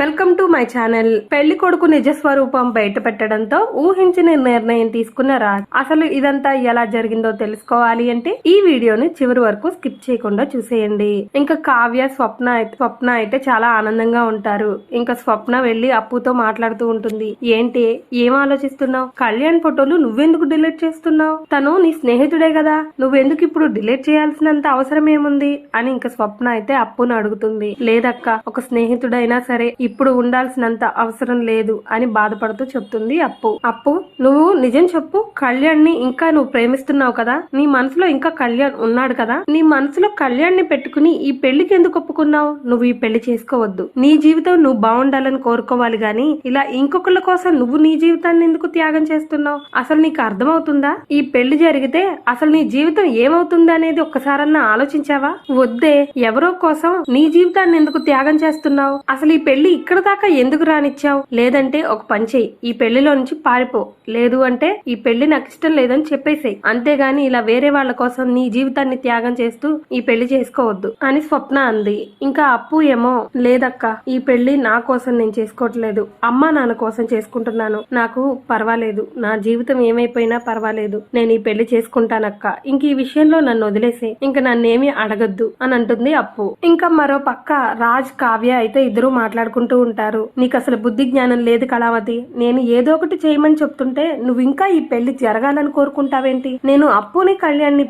Welcome to my channel. పెళ్లి కొడుకు నిజ స్వరూపం బయట పెట్టడంతో ఊహించిన నిర్ణయం తీసుకున్న రాజ్. అసలు ఇదంతా ఎలా జరిగిందో తెలుసుకోవాలి అంటే ఈ వీడియోని చివరి వరకు స్కిప్ చేయకుండా చూసేయండి. ఇంకా కావ్య స్వప్న అయితే చాలా ఆనందంగా ఉంటారు. ఇంకా స్వప్న వెళ్లి అప్పుతో మాట్లాడుతూ ఉంటుంది. ఏంటి, ఏం ఆలోచిస్తున్నావు? కళ్యాణ్ ఫోటోలు నువ్వెందుకు డిలీట్ చేస్తున్నావు? తను నీ స్నేహితుడే కదా, నువ్వెందుకు ఇప్పుడు డిలీట్ చేయాల్సినంత అవసరం ఏముంది అని ఇంకా స్వప్న అయితే అప్పును అడుగుతుంది. లేదక్క, ఒక స్నేహితుడైనా సరే ఇప్పుడు ఉండాల్సినంత అవసరం లేదు అని బాధపడుతూ చెప్తుంది అప్పు. నువ్వు నిజం చెప్పు, కళ్యాణ్ ని ఇంకా నువ్వు ప్రేమిస్తున్నావు కదా, నీ మనసులో ఇంకా కళ్యాణ్ ఉన్నాడు కదా, నీ మనసులో కళ్యాణ్ ని పెట్టుకుని ఈ పెళ్లికి ఎందుకు ఒప్పుకున్నావు? నువ్వు ఈ పెళ్లి చేసుకోవద్దు. నీ జీవితం నువ్వు బాగుండాలని కోరుకోవాలి గాని ఇలా ఇంకొకళ్ళ కోసం నువ్వు నీ జీవితాన్ని ఎందుకు త్యాగం చేస్తున్నావు? అసలు నీకు అర్థమవుతుందా? ఈ పెళ్లి జరిగితే అసలు నీ జీవితం ఏమవుతుంది అనేది ఒక్కసారన్నా ఆలోచించావా? వద్దే, ఎవరో కోసం నీ జీవితాన్ని ఎందుకు త్యాగం చేస్తున్నావు? అసలు ఈ పెళ్లి ఇక్కడ దాకా ఎందుకు రానిచ్చావు? లేదంటే ఒక పని చెయ్యి, ఈ పెళ్లిలో నుంచి పారిపో. లేదు అంటే ఈ పెళ్లి నాకు ఇష్టం లేదని చెప్పేసేయ్. అంతేగాని ఇలా వేరే వాళ్ళ కోసం నీ జీవితాన్ని త్యాగం చేస్తూ ఈ పెళ్లి చేసుకోవద్దు అని స్వప్న అంది. ఇంకా అప్పు ఏమో, లేదక్క, ఈ పెళ్లి నా కోసం నేను చేసుకోవట్లేదు, అమ్మా నాన్న కోసం చేసుకుంటున్నాను. నాకు పర్వాలేదు, నా జీవితం ఏమైపోయినా పర్వాలేదు, నేను ఈ పెళ్లి చేసుకుంటానక్క. ఇంక ఈ విషయంలో నన్ను వదిలేసే, ఇంకా నన్నేమీ అడగద్దు అని అంటుంది అప్పు. ఇంకా మరో పక్క రాజ్ కావ్య అయితే ఇద్దరు మాట్లాడుకుంటూ ఉంటారు. నీకు అసలు బుద్ధి జ్ఞానం లేదు కళావతి, నేను ఏదో ఒకటి చేయమని చెప్తుంటే నువ్వు ఇంకా ఈ పెళ్లి జరగాలని కోరుకుంటావేంటి? నేను అప్పుని కళ్యాణ్ని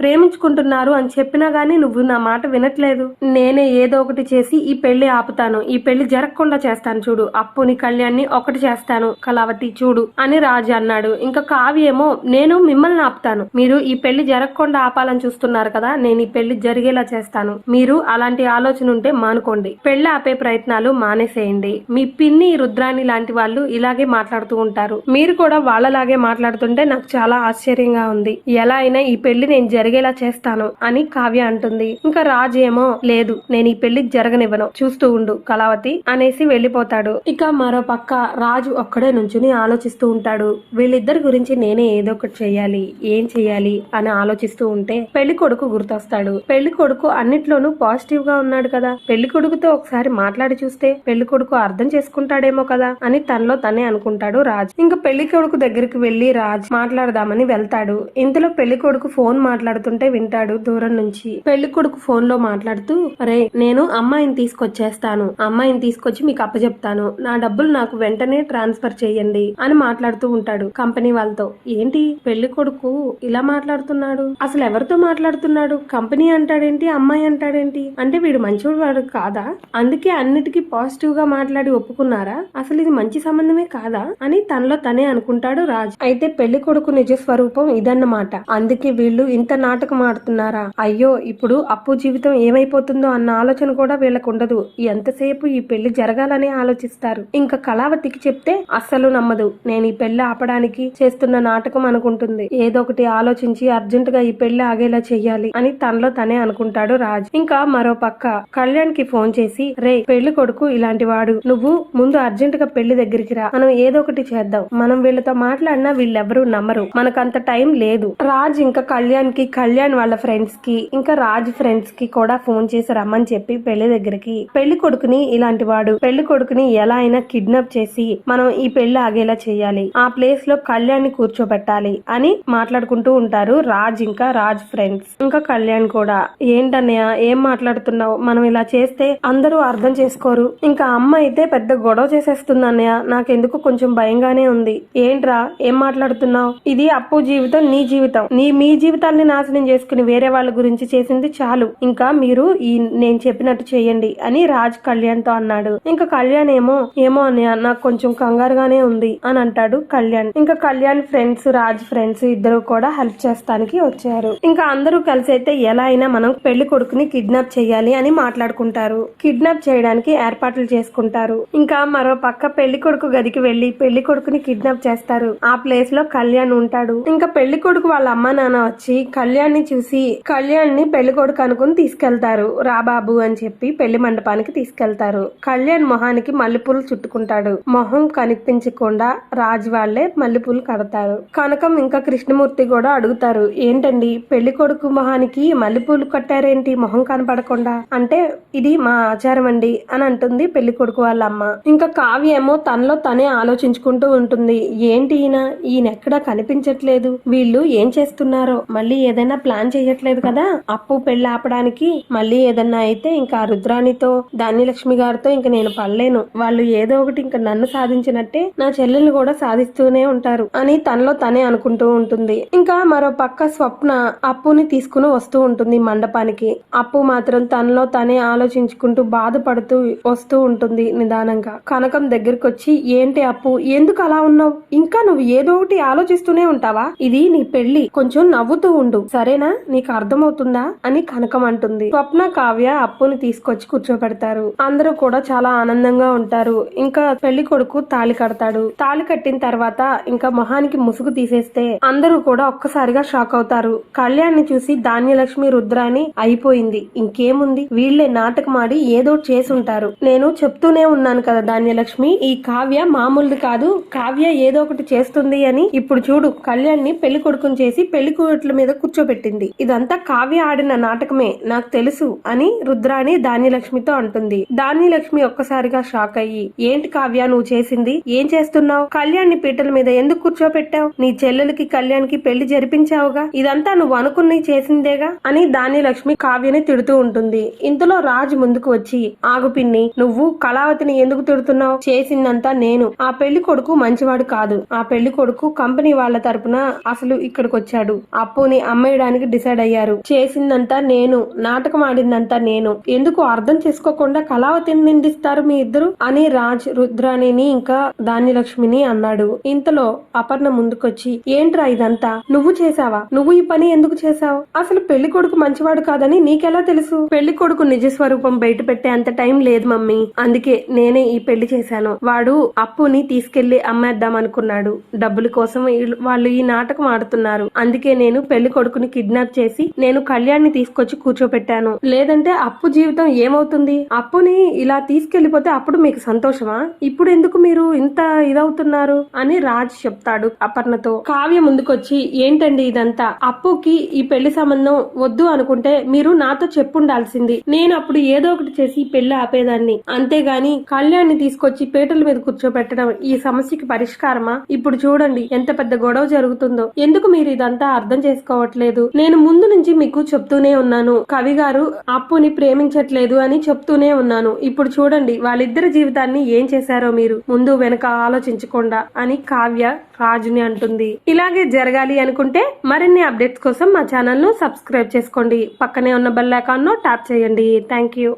ప్రేమించుకుంటున్నారు అని చెప్పినా గానీ నువ్వు నా మాట వినట్లేదు. నేనే ఏదో ఒకటి చేసి ఈ పెళ్లి ఆపుతాను, ఈ పెళ్లి జరగకుండా చేస్తాను చూడు, అప్పుని కళ్యాణ్ని ఒకటి చేస్తాను కళావతి చూడు అని రాజు అన్నాడు. ఇంకా కావ్యేమో, నేను మిమ్మల్ని ఆపుతాను, మీరు ఈ పెళ్లి జరగకుండా ఆపాలని చూస్తున్నారు కదా, నేను ఈ పెళ్లి జరిగేలా చేస్తాను. మీరు అలాంటి ఆలోచన ఉంటే మానుకోండి, పెళ్లి ఆపే ప్రయత్నాలు మానేసేయండి. మీ పిన్ని రుద్రాణి లాంటి వాళ్ళు ఇలాగే మాట్లాడుతూ ఉంటారు, మీరు కూడా వాళ్ళలాగే మాట్లాడుతుంటే నాకు చాలా ఆశ్చర్యంగా ఉంది. ఎలా అయినా ఈ పెళ్లి నేను జరిగేలా చేస్తాను అని కావ్య అంటుంది. ఇంకా రాజు ఏమో, లేదు, నేను ఈ పెళ్లి జరగనివ్వను, చూస్తూ ఉండు కళావతి అనేసి వెళ్లిపోతాడు. ఇక మరో పక్క రాజు ఒక్కడే నుంచుని ఆలోచిస్తూ ఉంటాడు. వీళ్ళిద్దరి గురించి నేనే ఏదో ఒకటి చెయ్యాలి, ఏం చెయ్యాలి అని ఆలోచిస్తూ ఉంటే పెళ్లి కొడుకు గుర్తొస్తాడు. పెళ్లి కొడుకు అన్నిట్లోనూ పాజిటివ్ గా ఉన్నాడు కదా, పెళ్లి కొడుకుతో ఒకసారి మాట్లాడి చూస్తే పెళ్లి కొడుకు అర్థం చేసుకుంటాడేమో కదా అని తనలో తనే అనుకుంటాడు రాజ్. ఇంకా పెళ్లి కొడుకు దగ్గరికి వెళ్లి రాజ్ మాట్లాడదామని వెళ్తాడు. ఇంతలో పెళ్లి కొడుకు ఫోన్ మాట్లాడుతుంటే వింటాడు దూరం నుంచి. పెళ్లి కొడుకు ఫోన్ లో మాట్లాడుతూ, రే, నేను అమ్మాయిని తీసుకొచ్చేస్తాను, అమ్మాయిని తీసుకొచ్చి మీకు అప్పచెప్తాను, నా డబ్బులు నాకు వెంటనే ట్రాన్స్ఫర్ చేయండి అని మాట్లాడుతూ ఉంటాడు కంపెనీ వాళ్ళతో. ఏంటి పెళ్లి కొడుకు ఇలా మాట్లాడుతున్నాడు? అసలు ఎవరితో మాట్లాడుతున్నాడు? కంపెనీ అంటాడేంటి, అమ్మాయి అంటాడేంటి? అంటే వీడు మంచివాడు కాదా? అందుకే అన్నిటికీ పాజిటివ్ గా మాట్లాడి ఒప్పుకున్నారా? అసలు ఇది మంచి సంబంధమే కాదా అని తనలో తనే అనుకుంటాడు రాజ్. అయితే పెళ్లి కొడుకు నిజ స్వరూపం ఇదన్నమాట. అందుకే వీళ్ళు ఇంత నాటకం ఆడుతున్నారా? అయ్యో, ఇప్పుడు అప్పు జీవితం ఏమైపోతుందో అన్న ఆలోచన కూడా వీళ్ళకు ఉండదు. ఎంతసేపు ఈ పెళ్లి జరగాలని ఆలోచిస్తారు. ఇంకా కళావతికి చెప్తే అస్సలు నమ్మదు. నేను ఈ పెళ్లి ఆపడానికి చేస్తున్న నాటకం అనుకుంటుంది. ఏదో ఒకటి ఆలోచించి అర్జెంట్ గా ఈ పెళ్లి ఆగేలా చెయ్యాలి అని తనలో తనే అనుకుంటాడు రాజ్. ఇంకా మరో పక్క కళ్యాణ్ కి ఫోన్ చేసి, రే, పెళ్లి కొడుకు ఇలాంటి వాడు, నువ్వు ముందు అర్జెంట్ గా పెళ్లి దగ్గరికి రా, మనం ఏదో ఒకటి చేద్దాం, మనం వీళ్ళతో మాట్లాడినా వీళ్ళెవరూ నమ్మరు, మనకంత టైం లేదు. రాజ్ ఇంకా కళ్యాణ్ వాళ్ళ ఫ్రెండ్స్ కి ఇంకా రాజ్ ఫ్రెండ్స్ కి కూడా ఫోన్ చేసి రమ్మని చెప్పి పెళ్లి దగ్గరికి, పెళ్లి కొడుకుని ఇలాంటి వాడు, పెళ్లి కొడుకుని ఎలా అయినా కిడ్నాప్ చేసి మనం ఈ పెళ్లి ఆగేలా చేయాలి, ఆ ప్లేస్ లో కళ్యాణ్ ని కూర్చోబెట్టాలి అని మాట్లాడుకుంటూ ఉంటారు రాజ్ ఇంకా రాజ్ ఫ్రెండ్స్. ఇంకా కళ్యాణ్ కూడా, ఏంటన్నయ్య ఏం మాట్లాడుతున్నావు, మనం ఇలా చేస్తే అందరూ అర్థం చేసుకోరు, ఇంకా అమ్మ అయితే పెద్ద గొడవ చేసేస్తుంది అన్నయ్య, నాకెందుకు కొంచెం భయంగానే ఉంది. ఏంట్రా ఏం మాట్లాడుతున్నావు? ఇది అప్పు జీవితం, నీ జీవితం, మీ జీవితాన్ని నాశనం చేసుకుని వేరే వాళ్ళ గురించి చేసింది చాలు, ఇంకా మీరు నేను చెప్పినట్టు చేయండి అని రాజ్ కళ్యాణ్ తో అన్నాడు. ఇంకా కళ్యాణ్ ఏమో అన్నయ్య నాకు కొంచెం కంగారుగానే ఉంది అని అంటాడు కళ్యాణ్. ఇంకా కళ్యాణ్ ఫ్రెండ్స్ రాజ్ ఫ్రెండ్స్ ఇద్దరు కూడా హెల్ప్ చేస్తానికి వచ్చారు. ఇంకా అందరూ కలిసి అయితే ఎలా అయినా మనం పెళ్లి కొడుకుని కిడ్నాప్ చేయాలి అని మాట్లాడుకుంటారు. కిడ్నాప్ చేయడానికి ఏర్పాట్లు చేసుకుంటారు. ఇంకా మరో పక్క పెళ్లి కొడుకు గదికి వెళ్లి పెళ్లి కొడుకుని కిడ్నాప్ చేస్తారు. ఆ ప్లేస్ లో కళ్యాణ్ ఉంటాడు. ఇంకా పెళ్లి కొడుకు వాళ్ళ అమ్మా నాన్న వచ్చి కళ్యాణ్ ని చూసి కళ్యాణ్ ని పెళ్లి కొడుకు అనుకుని తీసుకెళ్తారు. రాబాబు అని చెప్పి పెళ్లి మండపానికి తీసుకెళ్తారు. కళ్యాణ్ మొహానికి మల్లెపూలు చుట్టుకుంటాడు. మొహం కనిపించకుండా రాజ్ వాళ్లే మల్లెపూలు కడతారు. కనకం ఇంకా కృష్ణమూర్తి కూడా అడుగుతారు, ఏంటండి పెళ్లి కొడుకు మొహానికి మల్లెపూలు కట్టారేంటి మొహం కనపడకుండా? అంటే ఇది మా ఆచారం అండి అని అంటుంది పెళ్లి కొడుకు వాళ్ళ అమ్మ. ఇంకా కావ్య ఏమో తనలో తనే ఆలోచించుకుంటూ ఉంటుంది. ఏంటి ఈయన ఎక్కడా కనిపించట్లేదు, వీళ్ళు ఏం చేస్తున్నారో, మళ్ళీ ఏదైనా ప్లాన్ చేయట్లేదు కదా అప్పు పెళ్లి ఆపడానికి. మళ్ళీ ఏదన్నా అయితే ఇంకా రుద్రాణితో ధాన్యలక్ష్మి గారితో ఇంక నేను పడలేను, వాళ్ళు ఏదో ఒకటి ఇంకా నన్ను సాధించినట్టే నా చెల్లెల్ని కూడా సాధిస్తూనే ఉంటారు అని తనలో తనే అనుకుంటూ ఉంటుంది. ఇంకా మరో పక్క స్వప్న అప్పుని తీసుకుని వస్తూ ఉంటుంది మండపానికి. అప్పు మాత్రం తనలో తనే ఆలోచించుకుంటూ బాధపడుతూ వస్తూ ఉంటుంది నిదానంగా. కనకం దగ్గరికి వచ్చి, ఏంటి అప్పు, ఎందుకు అలా ఉన్నావు, ఇంకా నువ్వు ఏదో ఒకటి ఆలోచిస్తూనే ఉంటావా, ఇది నీ పెళ్లి, కొంచెం నవ్వుతూ ఉండు సరేనా, నీకు అర్థమవుతుందా అని కనకం అంటుంది. స్వప్న కావ్య అప్పుని తీసుకొచ్చి కూర్చోబెడతారు. అందరూ కూడా చాలా ఆనందంగా ఉంటారు. ఇంకా పెళ్లి కొడుకు తాళి కడతాడు. తాళి కట్టిన తర్వాత ఇంకా మొహానికి ముసుగు తీసేస్తే అందరూ కూడా ఒక్కసారిగా షాక్ అవుతారు. కళ్యాణ్ని చూసి ధాన్యలక్ష్మి రుద్రాని అయిపోయింది, ఇంకేముంది, వీళ్లే నాటకమాడి ఏదో చేసుంటారు. నేను చెప్తూనే ఉన్నాను కదా ధాన్యలక్ష్మి, ఈ కావ్య మామూలుది కాదు, కావ్య ఏదో ఒకటి చేస్తుంది అని. ఇప్పుడు చూడు, కళ్యాణ్ని పెళ్లి కొడుకుని చేసి పెళ్లి కూతుల మీద కూర్చోబెట్టింది, ఇదంతా కావ్య ఆడిన నాటకమే, నాకు తెలుసు అని రుద్రాని ధాన్యలక్ష్మితో అంటుంది. ధాన్యలక్ష్మి ఒక్కసారిగా షాక్ అయ్యి, ఏంటి కావ్య నువ్వు చేసింది, ఏం చేస్తున్నావు, కళ్యాణ్ని పీటల మీద ఎందుకు కూర్చోబెట్టావు, నీ చెల్లెలకి కళ్యాణ్కి పెళ్లి జరిపించావుగా, ఇదంతా నువ్వు అనుకుని చేసిందేగా అని ధాన్యలక్ష్మి కావ్యని తిడుతూ ఉంటుంది. ఇంతలో రాజు ముందుకు వచ్చి, ఆగు పిన్ని, నువ్వు కళావతిని ఎందుకు తిడుతున్నావు, చేసిందంతా నేను, ఆ పెళ్లి కొడుకు మంచివాడు కాదు, ఆ పెళ్లి కొడుకు కంపెనీ వాళ్ళ తరపున అసలు ఇక్కడికి వచ్చాడు, అప్పుని అమ్మేయడానికి డిసైడ్ అయ్యారు, చేసిందంతా నేను, నాటకం ఆడిందంతా నేను, ఎందుకు అర్థం చేసుకోకుండా కళావతిని నిందిస్తారు మీ ఇద్దరు అని రాజ్ రుద్రాణిని ఇంకా ధాన్యలక్ష్మిని అన్నాడు. ఇంతలో అపర్ణ ముందుకొచ్చి, ఏంట్రా ఇదంతా, నువ్వు చేసావా, నువ్వు ఈ పని ఎందుకు చేసావు, అసలు పెళ్లి కొడుకు మంచివాడు కాదని నీకెలా తెలుసు, పెళ్లి కొడుకు నిజ స్వరూపం బయట పెట్టే అంత టైం లేదు మమ్మీ, అందుకే నేనే ఈ పెళ్లి చేశాను, వాడు అప్పుని తీసుకెళ్లి అమ్మేద్దాం అనుకున్నాడు, డబ్బుల కోసం వాళ్ళు ఈ నాటకం ఆడుతున్నారు, అందుకే నేను పెళ్లి కొడుకుని కిడ్నాప్ చేసి నేను కళ్యాణ్ని తీసుకొచ్చి కూర్చోపెట్టాను, లేదంటే అప్పు జీవితం ఏమవుతుంది, అప్పుని ఇలా తీసుకెళ్లిపోతే అప్పుడు మీకు సంతోషమా, ఇప్పుడు ఎందుకు మీరు ఇంత ఇదవుతున్నారు అని రాజ్ చెప్తాడు అపర్ణతో. కావ్య ముందుకొచ్చి, ఏంటండి ఇదంతా, అప్పుకి ఈ పెళ్లి సంబంధం వద్దు అనుకుంటే మీరు నాతో చెప్పుండాల్సింది, నేను అప్పుడు ఏదో ఒకటి చేసి పెళ్లి ఆపేదాన్ని, అంతేగాని కళ్యాణ్ని తీసుకొచ్చి పీటల మీద కూర్చోబెట్టడం ఈ సమస్యకి పరిష్కారమా, ఇప్పుడు చూడండి ఎంత పెద్ద గొడవ జరుగుతుందో, ఎందుకు మీరు ఇదంతా అర్థం చేసుకోవట్లేదు, నేను ముందు నుంచి మీకు చెప్తూనే ఉన్నాను, కవి గారు అప్పుని ప్రేమించట్లేదు అని చెప్తూనే ఉన్నాను, ఇప్పుడు చూడండి వాళ్ళిద్దరి జీవితాన్ని ఏం చేశారో మీరు, ముందు వెనక ఆలోచించకుండా అని కావ్య రాజుని అంటుంది. ఇలాగే జరగాలి అనుకుంటే మరిన్ని అప్డేట్స్ కోసం మా ఛానల్ ను సబ్స్క్రైబ్ చేసుకోండి, పక్కనే ఉన్న బెల్ ఐకాన్ ను ట్యాప్ చేయండి. Thank you.